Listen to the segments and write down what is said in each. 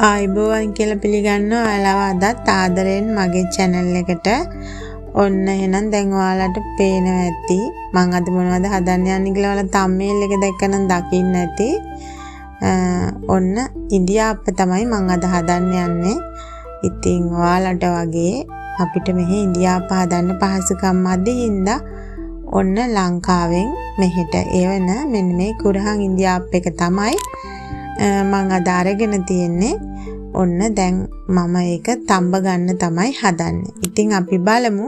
ආයිබෝවන් කියලා පිළිගන්නවා ඔයාලව අදත් ආදරෙන් මගේ channel එකට. ඔන්න එහෙනම් දැන් ඔයාලට පේනවා ඇති මම අද මොනවද හදන්න යන්නේ කියලා ඔයාලා thumbnail එක දැක්කනම් දකින්න ඇති. ඔන්න ඉන්දියාප්ප තමයි මම අද හදන්න යන්නේ. ඉතින් ඔයාලට වගේ අපිට මෙහි ඉන්දියාප්ප හදන්න පහසුකම් මදි හින්දා ඔන්න ලංකාවෙන් මෙහෙට එවන මෙන්න මේ කුරහන් ඉන්දියාප්ප එක තමයි මම අද අරගෙන තියෙන්නේ. ඔන්න දැන් මම ඒක තඹ ගන්න තමයි හදන්නේ. ඉතින් අපි බලමු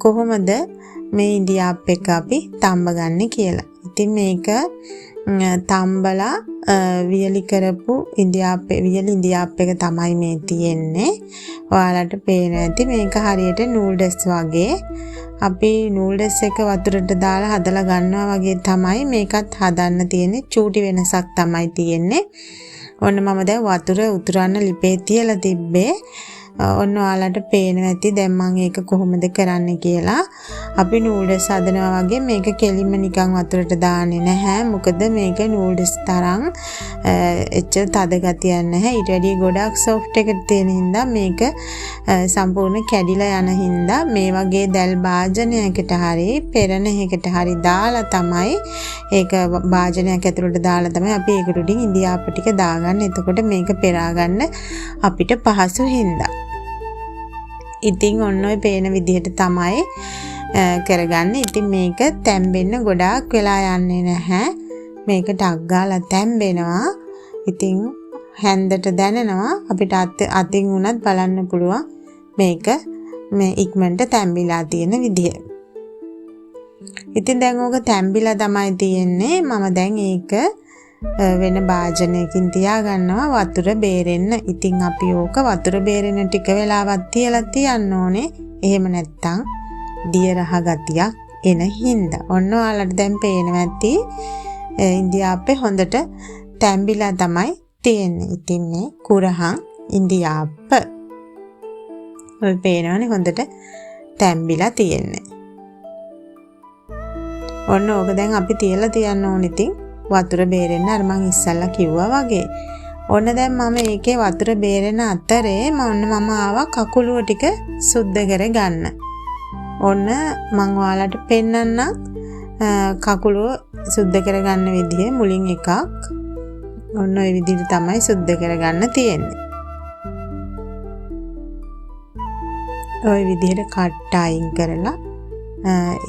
කොහොමද මේ ඉන්දියාප්ප එක අපි තඹ ගන්න කියලා. ඉතින් මේක තඹලා වියලි කරපු ඉන්දියාප්ප එක තමයි මේ තියෙන්නේ. ඔයාලට පේනවා ඇති මේක හරියට නූඩල්ස් වගේ. අපි නූඩල්ස් එක වතුරට දාලා හදලා ගන්නවා වගේ තමයි මේකත් හදන්න තියෙන්නේ. චූටි වෙනසක් තමයි තියෙන්නේ. ඔන්න මම දැන් වතුර උතුරන්න ලිපේ තියලා තිබ්බේ. ඔන්න ඔයාලට පේනවා ඇති දැන් මම ඒක කොහොමද කරන්න කියලා. අපි නූඩල්ස් හදනවා වගේ මේක කෙලින්ම නිකන් වතුරට දාන්නේ නැහැ. මොකද මේක නූඩල්ස් තරම් එච්චර තද ගතියක් නැහැ. ඊට වැඩිය ගොඩක් සොෆ්ට් එකට තියෙන හින්දා මේක සම්පූර්ණ කැඩිලා යන හින්දා මේ වගේ දැල් භාජනයකට හරි පෙරණ එකකට හරි දාලා තමයි ඒක භාජනයක් ඇතුළට දාලා තමයි අපි ඒකට උඩින් ඉන්දියාප්ප ටික දාගන්නේ. එතකොට මේක පෙරා ගන්න අපිට පහසු හින්දා. ඉතින් ඔන්න ඔය පේන විදිහට තමයි කරගන්නේ. ඉතින් මේක තැම්බෙන්න ගොඩාක් වෙලා යන්නේ නැහැ. මේක ටක් ගාලා තැම්බෙනවා. ඉතින් හැන්දට දැනෙනවා. අපිට අතින් උනත් බලන්න පුළුවන් මේක මේ ඉක්මනට තැම්බිලා තියෙන විදිය. ඉතින් දැන් ඕක තැම්බිලා තමයි තියෙන්නේ. මම දැන් ඒක වෙන භාජනයකින් තියා ගන්නවා වතුර බේරෙන්න. ඉතින් අපි ඕක වතුර බේරෙන්න ටික වෙලාවක් තියලා තියන්න ඕනේ. එහෙම නැත්තම් දිය රහ ගතියක් එන හින්දා. ඔන්න ඔයාලට දැන් පේනවා ඇති ඉන්දියාප්පේ හොඳට තැම්බිලා තමයි තියෙන්නේ. ඉතින් මේ කුරහන් ඉන්දියාප්ප ඔය පේනවනේ හොඳට තැම්බිලා තියෙන්නේ. ඔන්න ඕක දැන් අපි තියලා තියන්න ඕනේ. ඉතින් වතුර බේරෙන්න අර මං ඉස්සල්ලා කිව්වා වගේ. ඔන්න දැන් මම ඒකේ වතුර බේරෙන අතරේ මම ආවා කකුලුව ටික සුද්ධ කරගන්න. ඔන්න මං ඔයාලට පෙන්නන්නම් කකුලුව සුද්ධ කරගන්න විදිහ මුලින් එකක්. ඔන්න ඔය විදිහට තමයි සුද්ධ කරගන්න තියෙන්නේ. ඔය විදිහට කට්ට අයින් කරලා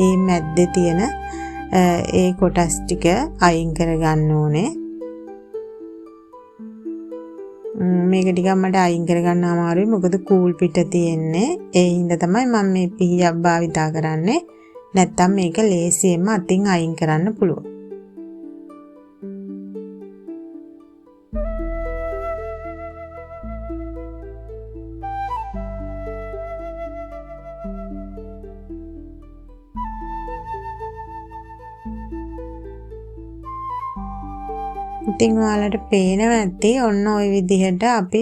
ඒ මැද්දේ තියෙන ඒ කොටස් ටික අයින් කරගන්න ඕනේ. මේක ටිකක් මට අයින් කරගන්න අමාරුයි. මොකද කූල් පිට තියෙන්නේ. ඒ හින්දා තමයි මම මේ පිහියක් භාවිතා කරන්නේ. නැත්තම් මේක ලේසියෙන්ම අතින් අයින් කරන්න පුළුවන්. ඉතින් ඔයාලට පේනවා ඇති ඔන්න ওই විදිහට අපි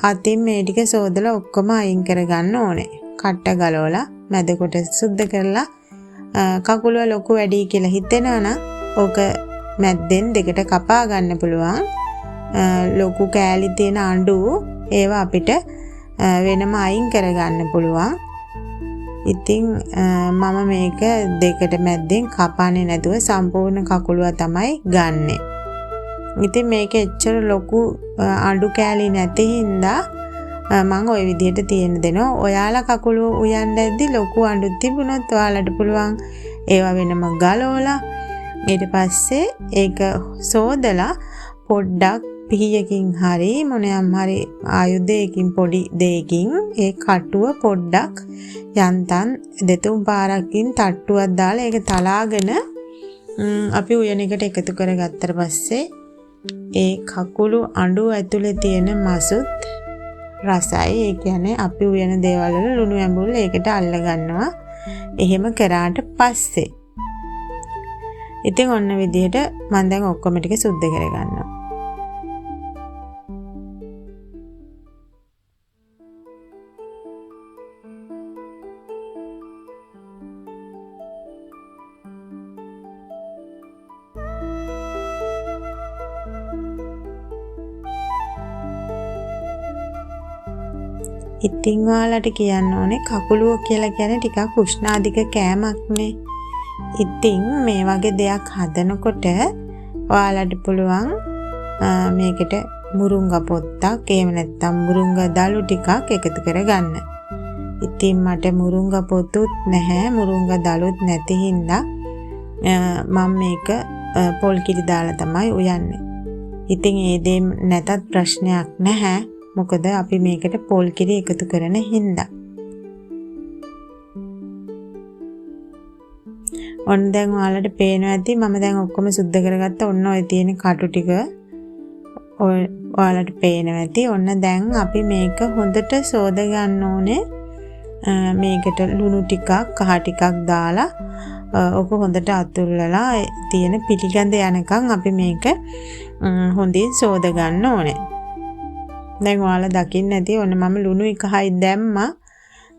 අතින් මේ ටික සෝදලා ඔක්කොම අයින් කරගන්න ඕනේ. කට්ට ගලවලා මැද කොටස සුද්ධ කරලා කකුල ලොකු වැඩි කියලා හිතෙනවා නම් ඕක මැද්දෙන් දෙකට කපා ගන්න පුළුවන්. ලොකු කෑලි තියෙන අඬු ඒවා අපිට වෙනම අයින් කරගන්න පුළුවන්. ඉතින් මම මේක දෙකට මැද්දෙන් කපන්නේ නැතුව සම්පූර්ණ කකුලුව තමයි ගන්නෙ. ඉතින් මේක එච්චර ලොකු අඬු කෑලි නැති හින්දා මම ওই විදිහට තියෙන දෙනවා. ඔයාලා කකුලුව උයන්න ඇද්දි ලොකු අඬු තිබුණොත් ඔයාලට පුළුවන් ඒවා වෙනම ගලවලා ඊට පස්සේ ඒක සෝදලා පොඩ්ඩක් පිහියකින් හරි මොනියම් හරි ආයුධයකින් පොඩි දෙයකින් ඒ කටුව පොඩ්ඩක් යන්තම් දෙතුන් පාරකින් තට්ටුවක් දාලා ඒක තලාගෙන අපි උයන එකට එකතු කරගත්තට පස්සේ ඒ කකුළු අඬු ඇතුලේ තියෙන මසුත් රසයි. ඒ කියන්නේ අපි උයන දේවල් වල ලුණු ඇඹුල් ඒකට අල්ල ගන්නවා. එහෙම කරාට පස්සේ ඉතින් ඔන්න විදිහට මම දැන් ඔක්කොම ටික සුද්ධ කරගන්නවා. ඉතින් ඔයාලට කියන්න ඕනේ කකුලුව කියලා කියන්නේ ටිකක් උෂ්ණාධික කෑමක්නේ. ඉතින් මේ වගේ දෙයක් හදනකොට ඔයාලට පුළුවන් මේකට මුරුංගා පොත්තක් එහෙම නැත්නම් මුරුංගා දළු ටිකක් එකතු කරගන්න. ඉතින් මට මුරුංගා පොතුත් නැහැ, මුරුංගා දළුත් නැති හින්දා මම මේක පොල් කිරි දාලා තමයි උයන්නේ. ඉතින් ඒ දේ නැතත් ප්‍රශ්නයක් නැහැ. මොකද අපි මේකට පොල් කිරි එකතු කරන හින්දා. ඔන්න දැන් ඔයාලට පේනවා ඇති මම දැන් ඔක්කොම සුද්ධ කරගත්ත. ඔන්න ඔය තියෙන කටු ටික ඔයාලට පේනවා ඇති. ඔන්න දැන් අපි මේක හොඳට සෝද ගන්න ඕනේ. මේකට ලුණු ටිකක් කහ ටිකක් දාලා ඔක හොඳට අතුල්ලලා තියෙන පිටිගඳ යනකම් අපි මේක හොඳින් සෝද ගන්න ඕනේ. දැන් ඔයාලා දකින්න ඇති ඔන්න මම ලුණුයි කහයි දැම්මා.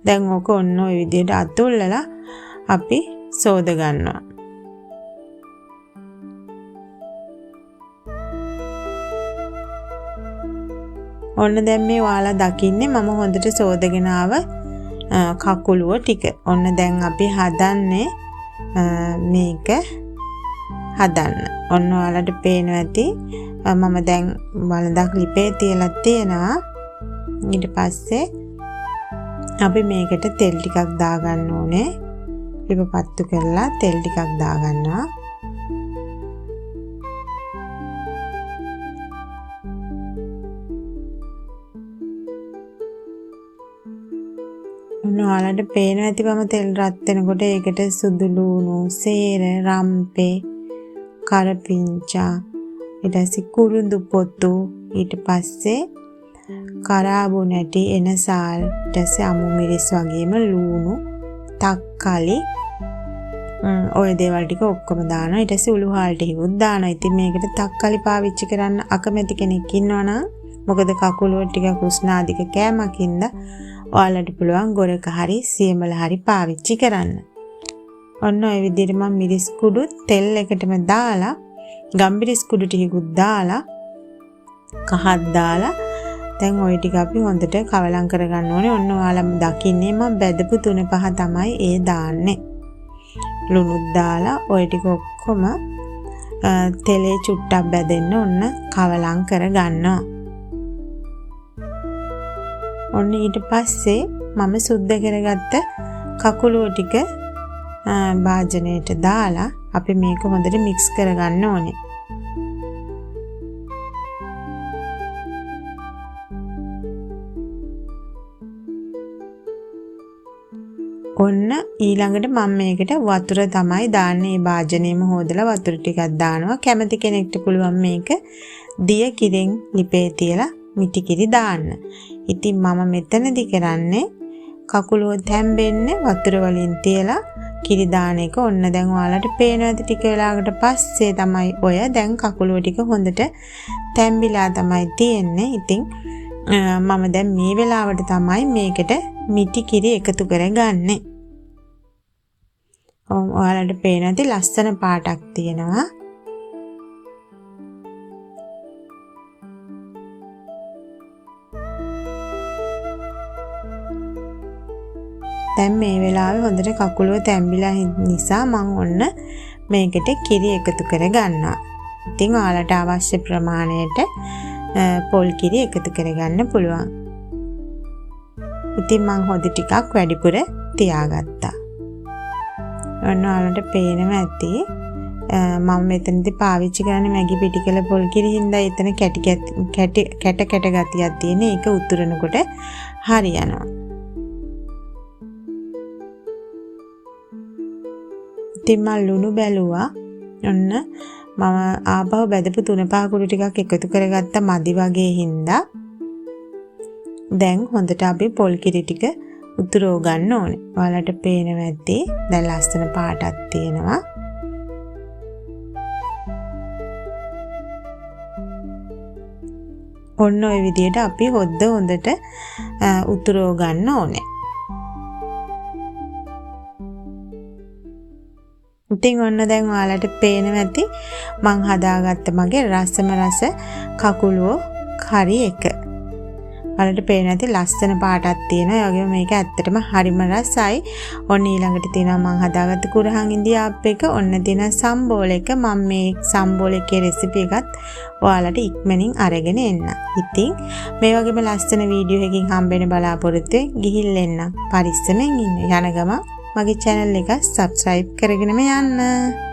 දැන් ඔක ඔන්න ඔය විදිහට අතුල්ලලා අපි සෝද ගන්නවා. ඔන්න දැන් මේ ඔයාලා දකින්නේ මම හොඳට සෝදගෙන ආව කකුලුව ටික. ඔන්න දැන් අපි හදන්නේ මේක හදන්න. ඔන්න ඔයාලට පේනවා ඇති මම දැන් වලදක් ලිපේ තියලා තියෙනවා. ඊට පස්සේ අපි මේකට තෙල් ටිකක් දාගන්න ඕනේ. ලිප පත්තු කරලා තෙල් ටිකක් දාගන්නවා. ඔයාලට පේනවා ඇති මම තෙල් රත් වෙනකොට ඒකට සුදු ලුණු, සේර, රම්පේ, කරපිංචා, ඊට පස්සේ කුරුඳු පොතු, ඊට පස්සේ කරාබු නැටි, එනසාල්, ඊට පස්සේ අමු මිරිස් වගේම ලුණු, තක්කාලි ඔය දේවල් ටික ඔක්කොම දානවා. ඊට පස්සේ උළුහාල් ටිකකුත් දානවා. ඉතින් මේකට තක්කාලි පාවිච්චි කරන්න අකමැති කෙනෙක් ඉන්නවනම් මොකද කකුලුව ටිකක් උෂ්ණාධික කෑමකින්ද ඔයාලට පුළුවන් ගොරක හරි සියමල හරි පාවිච්චි කරන්න. ඔන්න ඔය විදිහට මම මිරිස් කුඩු තෙල් එකටම දාලා ගම්මිරිස් කුඩු ටිකකුත් දාලා කහක් දාලා දැන් ওই ටික අපි හොඳට කවලම් කරගන්න ඕනේ. ඔන්න ඔයාලම දකින්නේ මම බෙදපු 3-5 තමයි ඒ දාන්නේ. ලුණුත් දාලා ওই ටික ඔක්කොම තෙලේ චුට්ටක් බැදෙන්න ඔන්න කවලම් කරගන්නවා. ඔන්න ඊට පස්සේ මම සුද්ධ කරගත්ත කකුලුව ටික භාජනයට දාලා අපි මේක හොඳට මික්ස් කරගන්න ඕනේ. ඔන්න ඊළඟට මම මේකට වතුර තමයි දාන්නේ. මේ භාජනයේම හොදලා වතුර ටිකක් දානවා. කැමති කෙනෙක්ට පුළුවන් මේක දිය කිරෙන් ලිපේ තියලා මිටි කිරි දාන්න. ඉතින් මම මෙතනදි කරන්නේ කකුලුව තැම්බෙන්නේ වතුර වලින් තියලා කිරි දාන එක. ඔන්න දැන් ඔයාලට පේනවා ටික වෙලාවකට පස්සේ තමයි ඔය දැන් කකුලුව ටික හොඳට තැම්බිලා තමයි තියෙන්නේ. ඉතින් මම දැන් මේ වෙලාවට තමයි මේකට මිටි කිරි එකතු කරගන්නේ. ඔයාලට පේනවා ඇති ලස්සන පාටක් තියෙනවා. දැන් මේ වෙලාවේ හොඳට කකුලුව තැම්බිලා නිසා මම ඔන්න මේකට කිරි එකතු කරගන්නවා. ඉතින් ඔයාලට අවශ්‍ය ප්‍රමාණයට පොල් කිරි එකතු කරගන්න පුළුවන්. ඉතින් මම හොදි ටිකක් වැඩිපුර තියාගත්තා. ඔන්න ඔයාලට පේනවා ඇති මම මෙතනදී පාවිච්චි කරන්නේ මැගි පිටිකල පොල් කිරි හින්දා එතන කැට ගතියක් තියෙන. ඒක උතුරනකොට හරියනවා. ඉතින් මම ලුණු බැලුවා. ඔන්න මම ආපහු බෙදපු 3-5 කුඩු ටිකක් එකතු කරගත්ත මදි වගේ හින්දා දැන් හොඳට අපි පොල් කිරි ටික උතුරව ගන්න ඕනේ. ඔයාලට පේනවා ඇති දැන් ලස්සන පාටක් තියෙනවා. ඔන්න ඔය විදිහට අපි හොඳට උතුරව ගන්න ඕනේ. ඉතින් ඔන්න දැන් ඔයාලට පේනවා ඇති මං හදාගත්ත මගේ රස කකුලුව කරි එක. ඔයාලට පේන ඇති ලස්සන පාටක් තියෙනවා. ඒ වගේම මේක ඇත්තටම හරිම රසයි. ඔන්න ඊළඟට තියෙනවා මම හදාගත්ත කුරහන් ඉන්දියාප් එක. ඔන්න තියෙනවා සම්බෝල එක. මම මේ සම්බෝල එකේ රෙසිපි එකත් ඔයාලට ඉක්මනින් අරගෙන එන්න. ඉතින් මේ වගේම ලස්සන වීඩියෝ එකකින් හම්බෙන්න බලාපොරොත්තු ගිහිල්ලා එන්න. පරිස්සමෙන් ඉන්න. යන ගමන් මගේ channel එක subscribe කරගෙනම යන්න.